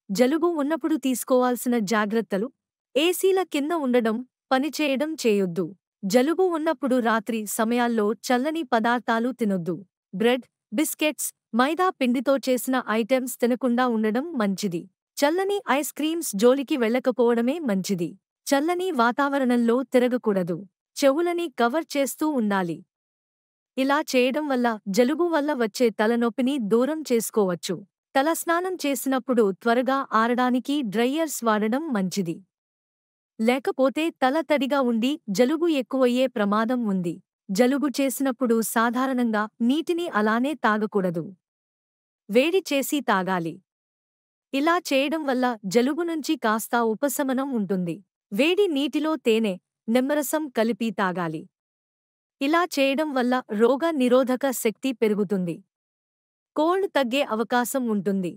జలుబు ఉన్నప్పుడు తీసుకోవాల్సిన జాగ్రత్తలు. ఏసీల కింద ఉండడం, పనిచేయడం చేయొద్దు. జలుబు ఉన్నప్పుడు రాత్రి సమయాల్లో చల్లని పదార్థాలు తినొద్దు. బ్రెడ్, బిస్కెట్స్, మైదా పిండితో చేసిన ఐటెమ్స్ తినకుండా ఉండడం మంచిది. చల్లని ఐస్ క్రీమ్స్ జోలికి వెళ్ళకపోవడమే మంచిది. చల్లని వాతావరణంలో తిరగకూడదు. చెవులని కవర్ చేస్తూ ఉండాలి. ఇలా చేయడం వల్ల జలుబు వల్ల వచ్చే తలనొప్పిని దూరం చేసుకోవచ్చు. తలస్నానం చేసినప్పుడు త్వరగా ఆరడానికి డ్రైయర్స్ వాడడం మంచిది. లేకపోతే తల తడిగా ఉండి జలుబు ఎక్కువయ్యే ప్రమాదం ఉంది. జలుబు చేసినప్పుడు సాధారణంగా నీటిని అలానే తాగకూడదు. వేడి చేసి తాగాలి. ఇలా చేయడం వల్ల జలుబు నుంచి కాస్త ఉపశమనం ఉంటుంది. వేడి నీటిలో తేనె, నిమ్మరసం కలిపి తాగాలి. ఇలా చేయడం వల్ల రోగ నిరోధక శక్తి పెరుగుతుంది. కోల్డ్ తగ్గే అవకాశం ఉంటుంది.